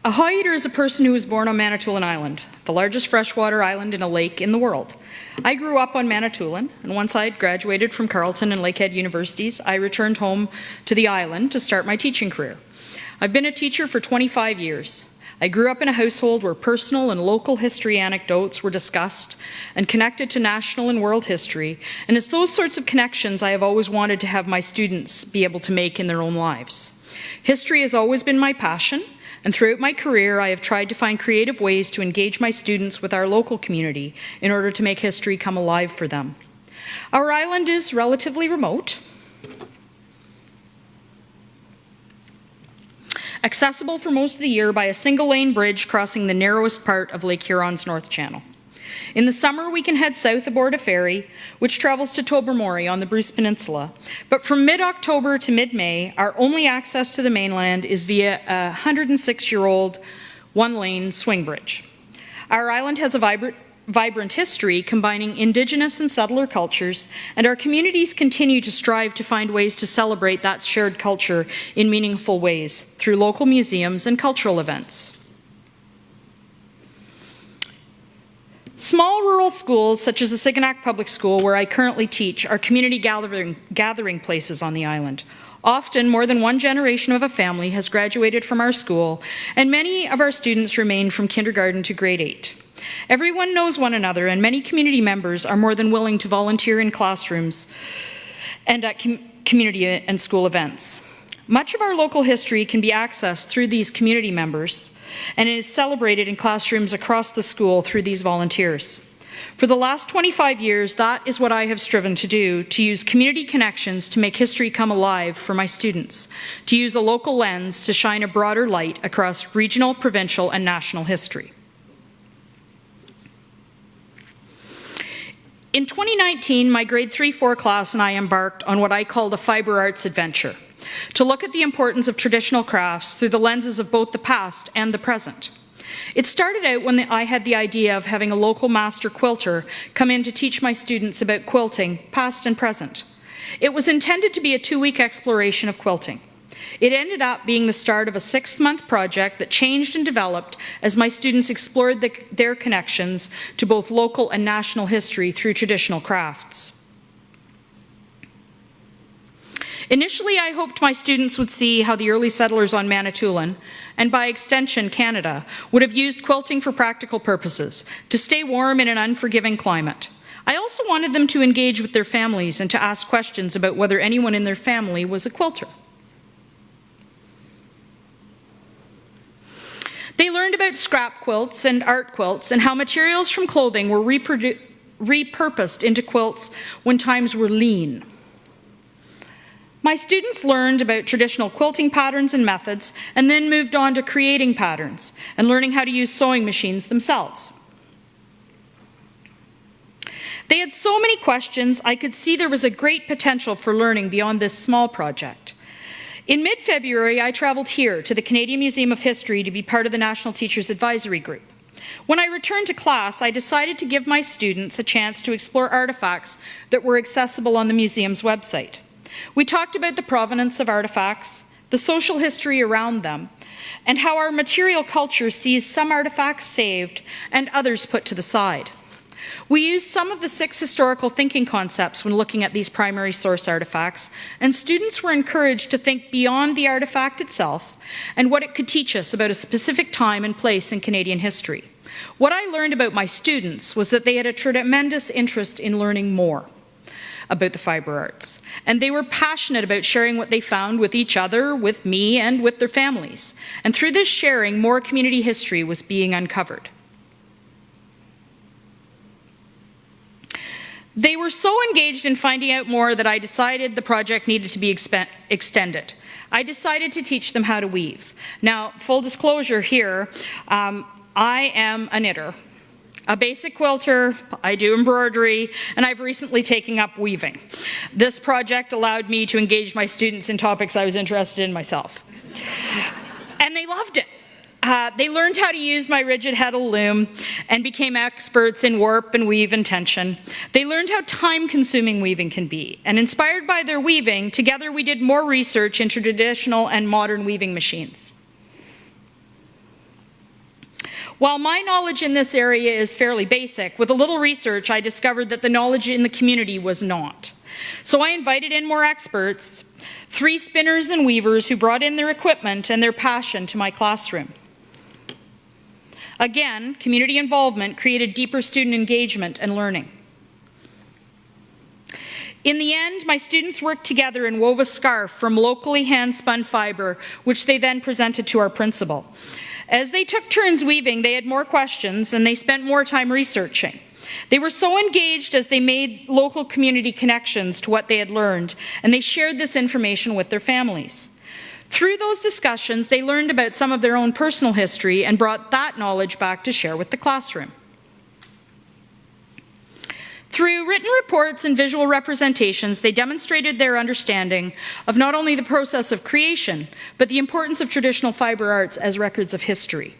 A haw-eater is a person who was born on Manitoulin Island, the largest freshwater island in a lake in the world. I grew up on Manitoulin, and once I had graduated from Carleton and Lakehead universities, I returned home to the island to start my teaching career. I've been a teacher for 25 years. I grew up in a household where personal and local history anecdotes were discussed and connected to national and world history, and it's those sorts of connections I have always wanted to have my students be able to make in their own lives. History has always been my passion, and throughout my career, I have tried to find creative ways to engage my students with our local community in order to make history come alive for them. Our island is relatively remote, accessible for most of the year by a single-lane bridge crossing the narrowest part of Lake Huron's North Channel. In the summer, we can head south aboard a ferry, which travels to Tobermory on the Bruce Peninsula. But from mid-October to mid-May, our only access to the mainland is via a 106-year-old one-lane swing bridge. Our island has a vibrant history combining Indigenous and settler cultures, and our communities continue to strive to find ways to celebrate that shared culture in meaningful ways through local museums and cultural events. Small rural schools, such as the Siganak Public School, where I currently teach, are community gathering places on the island. Often, more than one generation of a family has graduated from our school, and many of our students remain from kindergarten to grade 8. Everyone knows one another, and many community members are more than willing to volunteer in classrooms and at community and school events. Much of our local history can be accessed through these community members, and it is celebrated in classrooms across the school through these volunteers. For the last 25 years, that is what I have striven to do, to use community connections to make history come alive for my students, to use a local lens to shine a broader light across regional, provincial, and national history. In 2019, my grade 3-4 class and I embarked on what I call the Fibre Arts adventure, to look at the importance of traditional crafts through the lenses of both the past and the present. It started out when I had the idea of having a local master quilter come in to teach my students about quilting, past and present. It was intended to be a 2-week exploration of quilting. It ended up being the start of a 6-month project that changed and developed as my students explored their connections to both local and national history through traditional crafts. Initially, I hoped my students would see how the early settlers on Manitoulin, and by extension Canada, would have used quilting for practical purposes, to stay warm in an unforgiving climate. I also wanted them to engage with their families and to ask questions about whether anyone in their family was a quilter. They learned about scrap quilts and art quilts and how materials from clothing were repurposed into quilts when times were lean. My students learned about traditional quilting patterns and methods, and then moved on to creating patterns and learning how to use sewing machines themselves. They had so many questions, I could see there was a great potential for learning beyond this small project. In mid-February, I traveled here to the Canadian Museum of History to be part of the National Teachers Advisory Group. When I returned to class, I decided to give my students a chance to explore artifacts that were accessible on the museum's website. We talked about the provenance of artifacts, the social history around them, and how our material culture sees some artifacts saved and others put to the side. We used some of the 6 historical thinking concepts when looking at these primary source artifacts, and students were encouraged to think beyond the artifact itself and what it could teach us about a specific time and place in Canadian history. What I learned about my students was that they had a tremendous interest in learning more about the fibre arts, and they were passionate about sharing what they found with each other, with me, and with their families. And through this sharing, more community history was being uncovered. They were so engaged in finding out more that I decided the project needed to be extended. I decided to teach them how to weave. Now, full disclosure here, I am a knitter, a basic quilter, I do embroidery, and I've recently taken up weaving. This project allowed me to engage my students in topics I was interested in myself. And they loved it. They learned how to use my rigid heddle loom and became experts in warp and weave and tension. They learned how time-consuming weaving can be, and inspired by their weaving, together we did more research into traditional and modern weaving machines. While my knowledge in this area is fairly basic, with a little research I discovered that the knowledge in the community was not. So I invited in more experts, 3 spinners and weavers who brought in their equipment and their passion to my classroom. Again, community involvement created deeper student engagement and learning. In the end, my students worked together and wove a scarf from locally hand-spun fibre, which they then presented to our principal. As they took turns weaving, they had more questions and they spent more time researching. They were so engaged as they made local community connections to what they had learned, and they shared this information with their families. Through those discussions, they learned about some of their own personal history and brought that knowledge back to share with the classroom. Through written reports and visual representations, they demonstrated their understanding of not only the process of creation, but the importance of traditional fibre arts as records of history.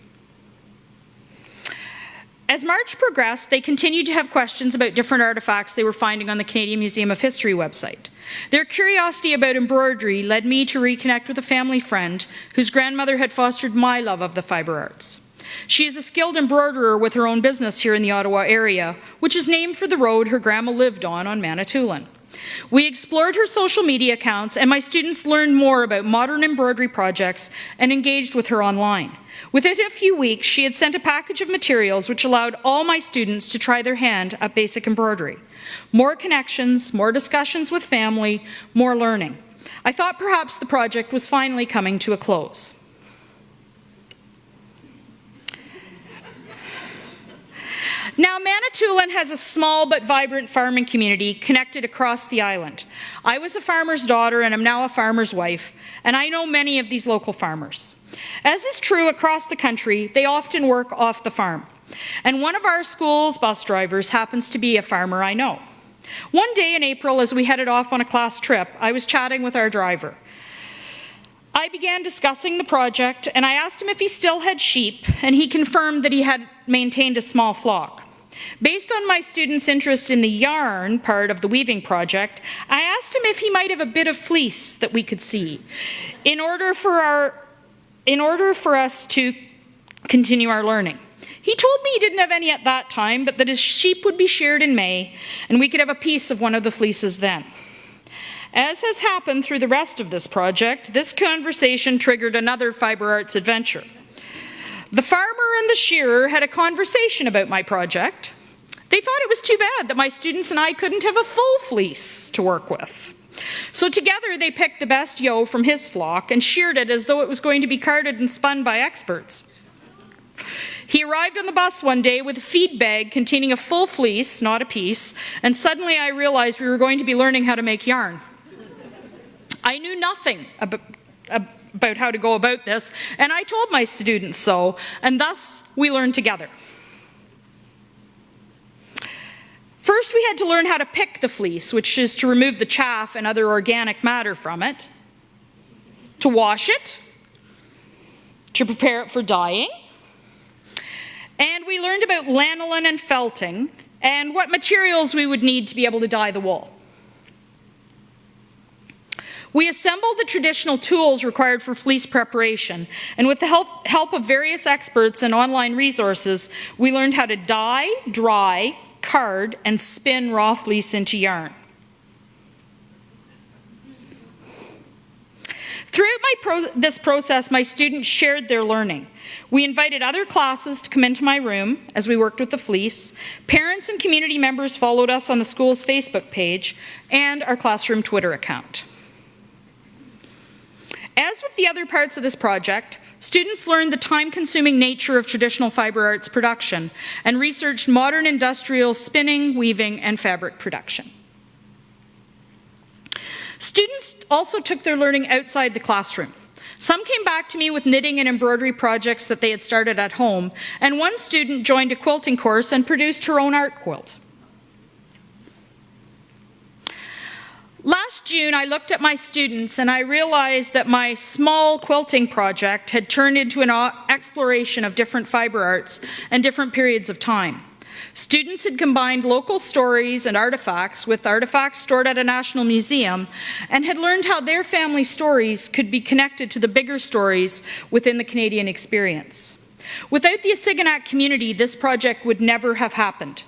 As March progressed, they continued to have questions about different artifacts they were finding on the Canadian Museum of History website. Their curiosity about embroidery led me to reconnect with a family friend whose grandmother had fostered my love of the fibre arts. She is a skilled embroiderer with her own business here in the Ottawa area, which is named for the road her grandma lived on Manitoulin. We explored her social media accounts, and my students learned more about modern embroidery projects and engaged with her online. Within a few weeks, she had sent a package of materials which allowed all my students to try their hand at basic embroidery. More connections, more discussions with family, more learning. I thought perhaps the project was finally coming to a close. Now, Manitoulin has a small but vibrant farming community connected across the island. I was a farmer's daughter and am now a farmer's wife, and I know many of these local farmers. As is true across the country, they often work off the farm. And one of our school's bus drivers happens to be a farmer I know. One day in April, as we headed off on a class trip, I was chatting with our driver. I began discussing the project, and I asked him if he still had sheep, and he confirmed that he had maintained a small flock. Based on my students' interest in the yarn part of the weaving project, I asked him if he might have a bit of fleece that we could see in order for us to continue our learning. He told me he didn't have any at that time, but that his sheep would be sheared in May, and we could have a piece of one of the fleeces then. As has happened through the rest of this project, this conversation triggered another fibre arts adventure. The farmer and the shearer had a conversation about my project. They thought it was too bad that my students and I couldn't have a full fleece to work with. So together they picked the best ewe from his flock and sheared it as though it was going to be carded and spun by experts. He arrived on the bus one day with a feed bag containing a full fleece, not a piece, and suddenly I realized we were going to be learning how to make yarn. I knew nothing about how to go about this, and I told my students so, and thus we learned together. First, we had to learn how to pick the fleece, which is to remove the chaff and other organic matter from it, to wash it, to prepare it for dyeing, and we learned about lanolin and felting, and what materials we would need to be able to dye the wool. We assembled the traditional tools required for fleece preparation, and with the help of various experts and online resources, we learned how to dye, dry, card, and spin raw fleece into yarn. Throughout this process, my students shared their learning. We invited other classes to come into my room as we worked with the fleece. Parents and community members followed us on the school's Facebook page and our classroom Twitter account. As with the other parts of this project, students learned the time-consuming nature of traditional fibre arts production and researched modern industrial spinning, weaving, and fabric production. Students also took their learning outside the classroom. Some came back to me with knitting and embroidery projects that they had started at home, and one student joined a quilting course and produced her own art quilt. Last June, I looked at my students and I realized that my small quilting project had turned into an exploration of different fibre arts and different periods of time. Students had combined local stories and artifacts with artifacts stored at a national museum and had learned how their family stories could be connected to the bigger stories within the Canadian experience. Without the Asiganak community, this project would never have happened.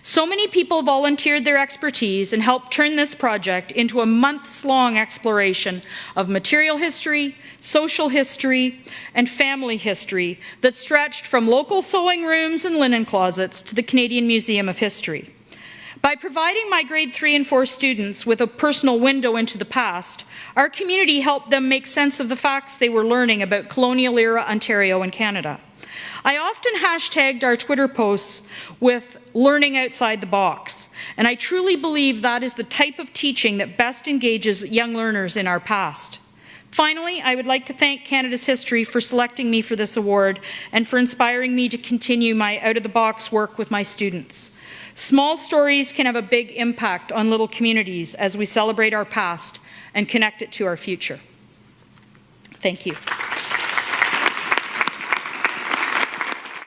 So many people volunteered their expertise and helped turn this project into a months-long exploration of material history, social history, and family history that stretched from local sewing rooms and linen closets to the Canadian Museum of History. By providing my grade 3 and 4 students with a personal window into the past, our community helped them make sense of the facts they were learning about colonial-era Ontario and Canada. I often hashtagged our Twitter posts with learning outside the box, and I truly believe that is the type of teaching that best engages young learners in our past. Finally, I would like to thank Canada's History for selecting me for this award and for inspiring me to continue my out-of-the-box work with my students. Small stories can have a big impact on little communities as we celebrate our past and connect it to our future. Thank you.